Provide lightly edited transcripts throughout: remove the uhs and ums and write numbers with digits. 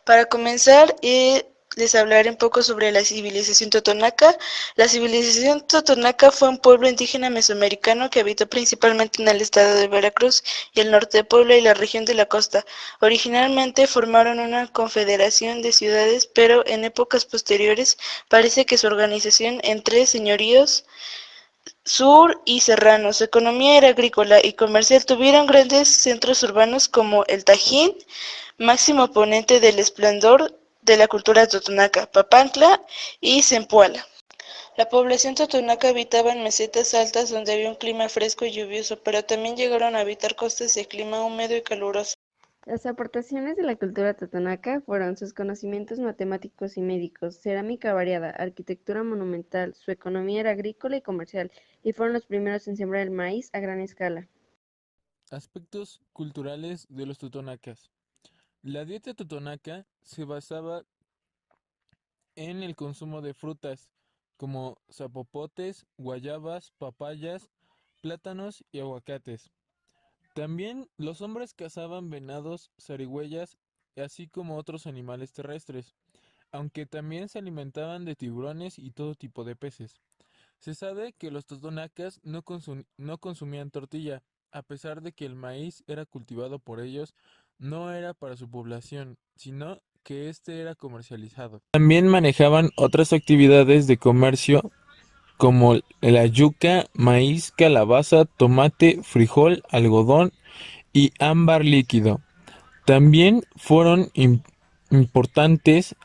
Para comenzar, les hablaré un poco sobre la civilización totonaca. La civilización totonaca fue un pueblo indígena mesoamericano que habitó principalmente en el estado de Veracruz y el norte de Puebla y la región de la costa. Originalmente formaron una confederación de ciudades, pero en épocas posteriores parece que su organización entre señoríos sur y serranos, su economía era agrícola y comercial. Tuvieron grandes centros urbanos como el Tajín, máximo ponente del esplendor de la cultura totonaca, Papantla y Zempoala. La población totonaca habitaba en mesetas altas donde había un clima fresco y lluvioso, pero también llegaron a habitar costas de clima húmedo y caluroso. Las aportaciones de la cultura totonaca fueron sus conocimientos matemáticos y médicos, cerámica variada, arquitectura monumental, su economía era agrícola y comercial, y fueron los primeros en sembrar el maíz a gran escala. Aspectos culturales de los totonacas. La dieta totonaca se basaba en el consumo de frutas como zapopotes, guayabas, papayas, plátanos y aguacates. También los hombres cazaban venados, zarigüeyas, así como otros animales terrestres, aunque también se alimentaban de tiburones y todo tipo de peces. Se sabe que los totonacas no consumían tortilla, a pesar de que el maíz era cultivado por ellos, no era para su población, sino que este era comercializado. También manejaban otras actividades de comercio como la yuca, maíz, calabaza, tomate, frijol, algodón y ámbar líquido. También fueron importantes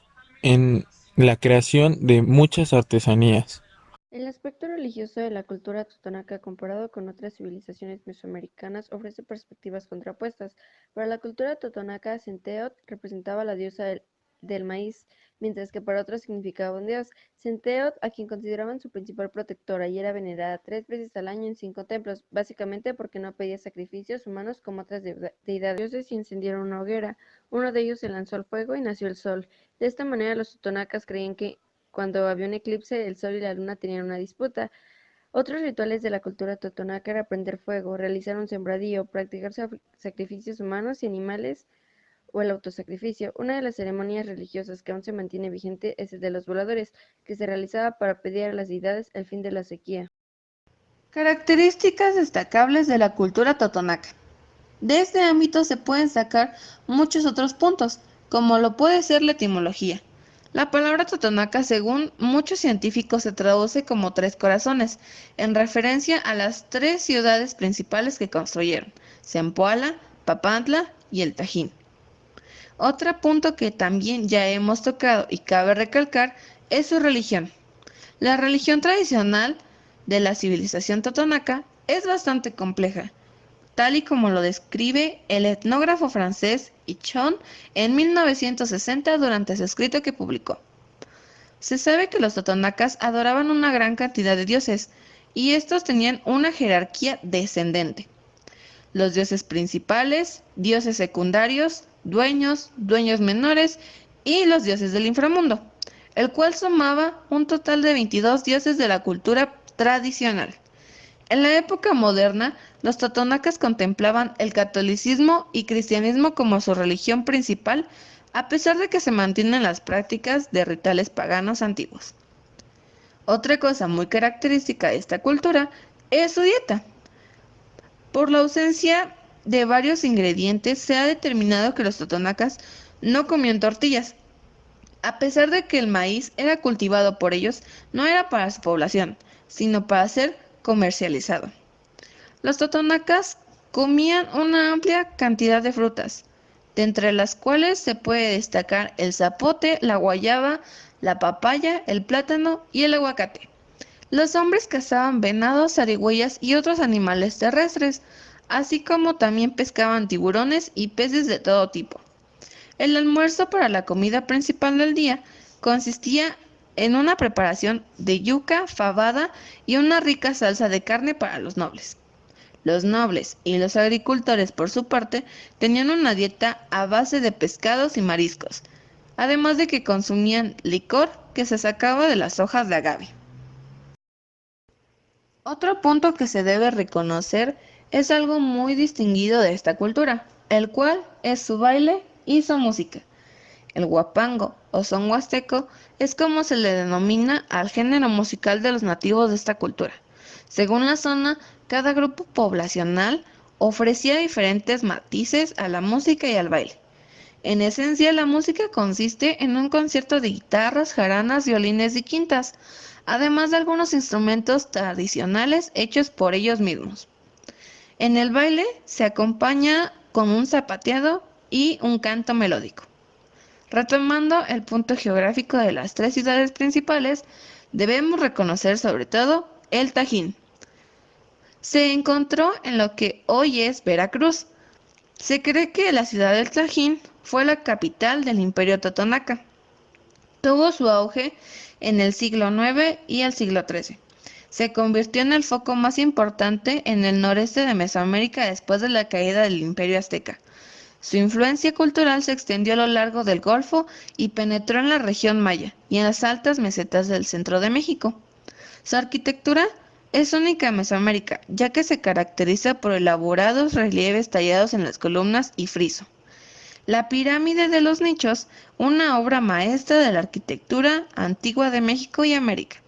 en la creación de muchas artesanías. El aspecto religioso de la cultura totonaca comparado con otras civilizaciones mesoamericanas ofrece perspectivas contrapuestas. Para la cultura totonaca, Centeot representaba a la diosa del maíz, mientras que para otros significaba un dios. Centeot, a quien consideraban su principal protectora, y era venerada 3 veces al año en 5 templos, básicamente porque no pedía sacrificios humanos como otras deidades. Los dioses incendiaron una hoguera, uno de ellos se lanzó al fuego y nació el sol. De esta manera los totonacas creían que cuando había un eclipse, el sol y la luna tenían una disputa. Otros rituales de la cultura totonaca era prender fuego, realizar un sembradío, practicar sacrificios humanos y animales o el autosacrificio. Una de las ceremonias religiosas que aún se mantiene vigente es el de los voladores, que se realizaba para pedir a las deidades el fin de la sequía. Características destacables de la cultura totonaca. De este ámbito se pueden sacar muchos otros puntos, como lo puede ser la etimología. La palabra totonaca, según muchos científicos, se traduce como tres corazones, en referencia a las tres ciudades principales que construyeron, Zempoala, Papantla y el Tajín. Otro punto que también ya hemos tocado y cabe recalcar es su religión. La religión tradicional de la civilización totonaca es bastante compleja, tal y como lo describe el etnógrafo francés Hichon en 1960 durante su escrito que publicó. Se sabe que los totonacas adoraban una gran cantidad de dioses, y estos tenían una jerarquía descendente. Los dioses principales, dioses secundarios, dueños, dueños menores y los dioses del inframundo, el cual sumaba un total de 22 dioses de la cultura tradicional. En la época moderna, los totonacas contemplaban el catolicismo y cristianismo como su religión principal, a pesar de que se mantienen las prácticas de rituales paganos antiguos. Otra cosa muy característica de esta cultura es su dieta. Por la ausencia de varios ingredientes, se ha determinado que los totonacas no comían tortillas. A pesar de que el maíz era cultivado por ellos, no era para su población, sino para ser comercializado. Los totonacas comían una amplia cantidad de frutas, de entre las cuales se puede destacar el zapote, la guayaba, la papaya, el plátano y el aguacate. Los hombres cazaban venados, zarigüeyas y otros animales terrestres, así como también pescaban tiburones y peces de todo tipo. El almuerzo para la comida principal del día consistía en una preparación de yuca, fabada y una rica salsa de carne para los nobles. Los nobles y los agricultores, por su parte, tenían una dieta a base de pescados y mariscos, además de que consumían licor que se sacaba de las hojas de agave. Otro punto que se debe reconocer es algo muy distinguido de esta cultura, el cual es su baile y su música. El huapango o son huasteco es como se le denomina al género musical de los nativos de esta cultura. Según la zona, cada grupo poblacional ofrecía diferentes matices a la música y al baile. En esencia, la música consiste en un concierto de guitarras, jaranas, violines y quintas, además de algunos instrumentos tradicionales hechos por ellos mismos. En el baile se acompaña con un zapateado y un canto melódico. Retomando el punto geográfico de las tres ciudades principales, debemos reconocer sobre todo el Tajín. Se encontró en lo que hoy es Veracruz. Se cree que la ciudad del Tajín fue la capital del Imperio Totonaca. Tuvo su auge en el siglo IX y el siglo XIII. Se convirtió en el foco más importante en el noreste de Mesoamérica después de la caída del Imperio Azteca. Su influencia cultural se extendió a lo largo del Golfo y penetró en la región maya y en las altas mesetas del centro de México. Su arquitectura es única en Mesoamérica, ya que se caracteriza por elaborados relieves tallados en las columnas y friso. La pirámide de los nichos, una obra maestra de la arquitectura antigua de México y América,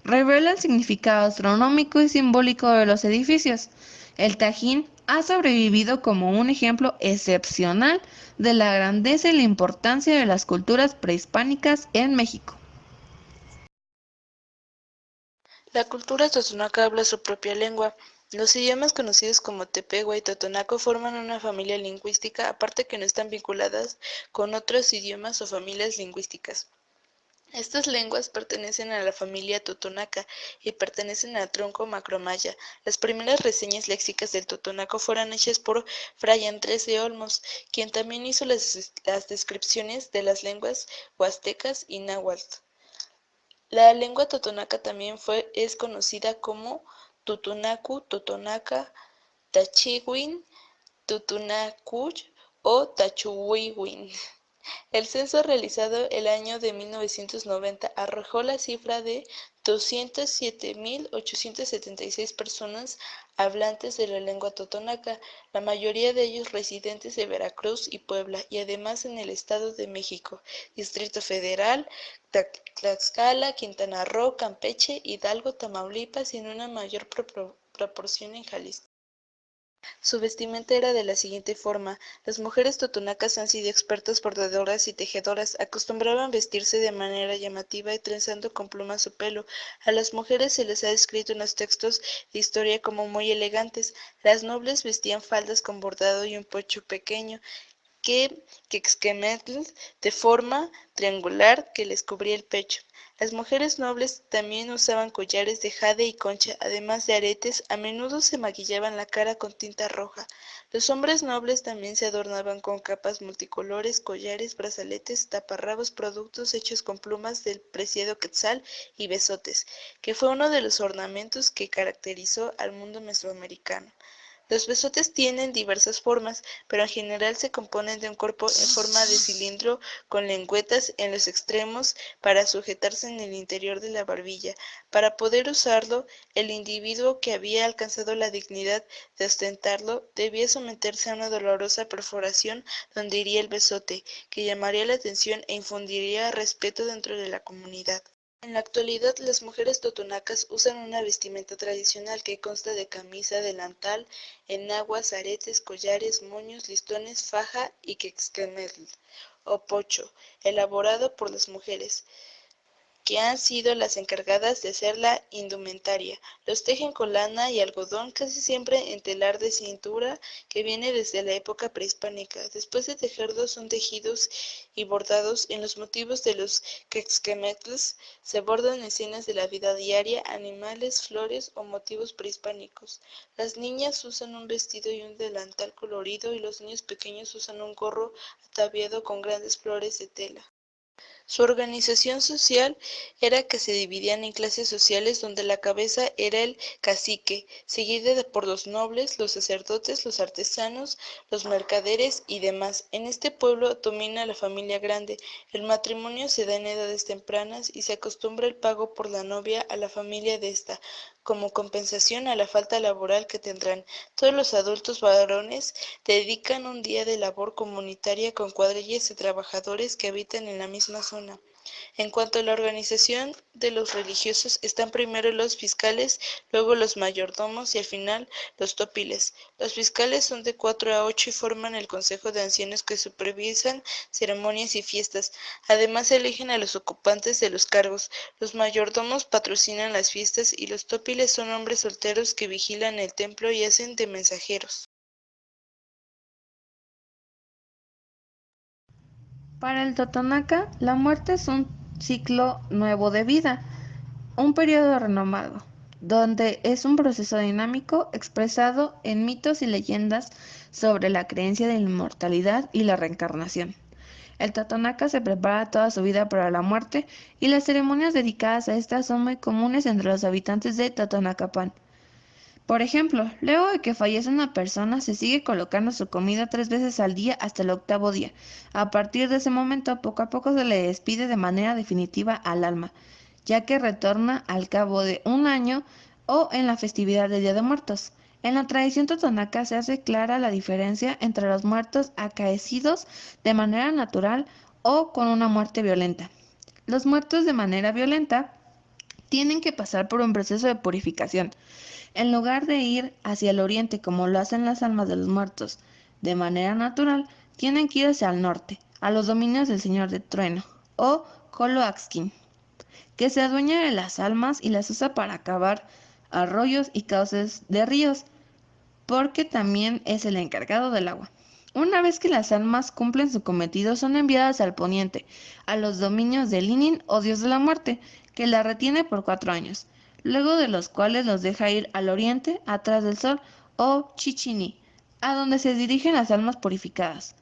revela el significado astronómico y simbólico de los edificios. El Tajín ha sobrevivido como un ejemplo excepcional de la grandeza y la importancia de las culturas prehispánicas en México. La cultura totonaca habla su propia lengua. Los idiomas conocidos como tepehua y totonaco forman una familia lingüística, aparte que no están vinculadas con otros idiomas o familias lingüísticas. Estas lenguas pertenecen a la familia totonaca y pertenecen al tronco macromaya. Las primeras reseñas léxicas del totonaco fueron hechas por Fray Andrés de Olmos, quien también hizo las descripciones de las lenguas huastecas y náhuatl. La lengua totonaca también es conocida como tutunacu, totonaca, tachihuin, tutunacuy o tachuhuihuin. El censo realizado el año de 1990 arrojó la cifra de 207.876 personas hablantes de la lengua totonaca, la mayoría de ellos residentes de Veracruz y Puebla, y además en el Estado de México, Distrito Federal, Tlaxcala, Quintana Roo, Campeche, Hidalgo, Tamaulipas y en una mayor proporción en Jalisco. Su vestimenta era de la siguiente forma. Las mujeres totonacas han sido expertas bordadoras y tejedoras. Acostumbraban vestirse de manera llamativa y trenzando con plumas su pelo. A las mujeres se les ha descrito en los textos de historia como muy elegantes. Las nobles vestían faldas con bordado y un pocho pequeño, quexquemetl de forma triangular que les cubría el pecho. Las mujeres nobles también usaban collares de jade y concha, además de aretes. A menudo se maquillaban la cara con tinta roja. Los hombres nobles también se adornaban con capas multicolores, collares, brazaletes, taparrabos, productos hechos con plumas del preciado quetzal y besotes, que fue uno de los ornamentos que caracterizó al mundo mesoamericano. Los besotes tienen diversas formas, pero en general se componen de un cuerpo en forma de cilindro con lengüetas en los extremos para sujetarse en el interior de la barbilla. Para poder usarlo, el individuo que había alcanzado la dignidad de ostentarlo debía someterse a una dolorosa perforación donde iría el besote, que llamaría la atención e infundiría respeto dentro de la comunidad. En la actualidad, las mujeres totonacas usan una vestimenta tradicional que consta de camisa, delantal, enaguas, aretes, collares, moños, listones, faja y quexquemetl o pocho, elaborado por las mujeres, que han sido las encargadas de hacer la indumentaria. Los tejen con lana y algodón, casi siempre en telar de cintura que viene desde la época prehispánica. Después de tejerlos son tejidos y bordados. En los motivos de los quexquemetls se bordan escenas de la vida diaria, animales, flores o motivos prehispánicos. Las niñas usan un vestido y un delantal colorido y los niños pequeños usan un gorro ataviado con grandes flores de tela. Su organización social era que se dividían en clases sociales donde la cabeza era el cacique, seguida por los nobles, los sacerdotes, los artesanos, los mercaderes y demás. En este pueblo domina la familia grande. El matrimonio se da en edades tempranas y se acostumbra el pago por la novia a la familia de esta, como compensación a la falta laboral que tendrán. Todos los adultos varones dedican un día de labor comunitaria con cuadrillas de trabajadores que habitan en la misma zona. En cuanto a la organización de los religiosos, están primero los fiscales, luego los mayordomos y al final los topiles. Los fiscales son de 4 a 8 y forman el consejo de ancianos que supervisan ceremonias y fiestas. Además eligen a los ocupantes de los cargos. Los mayordomos patrocinan las fiestas y los topiles son hombres solteros que vigilan el templo y hacen de mensajeros. Para el Totonaca, la muerte es un ciclo nuevo de vida, un periodo renomado, donde es un proceso dinámico expresado en mitos y leyendas sobre la creencia de la inmortalidad y la reencarnación. El Totonaca se prepara toda su vida para la muerte y las ceremonias dedicadas a esta son muy comunes entre los habitantes de Totonacapan. Por ejemplo, luego de que fallece una persona, se sigue colocando su comida 3 veces al día hasta el octavo día. A partir de ese momento, poco a poco se le despide de manera definitiva al alma, ya que retorna al cabo de un año o en la festividad del Día de Muertos. En la tradición totonaca se hace clara la diferencia entre los muertos acaecidos de manera natural o con una muerte violenta. Los muertos de manera violenta tienen que pasar por un proceso de purificación. En lugar de ir hacia el oriente como lo hacen las almas de los muertos de manera natural, tienen que ir hacia el norte, a los dominios del Señor de Trueno, o Coloaxkin, que se adueña de las almas y las usa para cavar arroyos y cauces de ríos, porque también es el encargado del agua. Una vez que las almas cumplen su cometido, son enviadas al poniente, a los dominios de Linin o Dios de la Muerte, que la retiene por 4 años, luego de los cuales los deja ir al oriente, atrás del sol, o Chichini, a donde se dirigen las almas purificadas.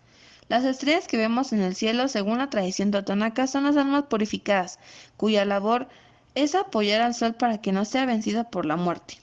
Las estrellas que vemos en el cielo, según la tradición totonaca, son las almas purificadas, cuya labor es apoyar al sol para que no sea vencido por la muerte.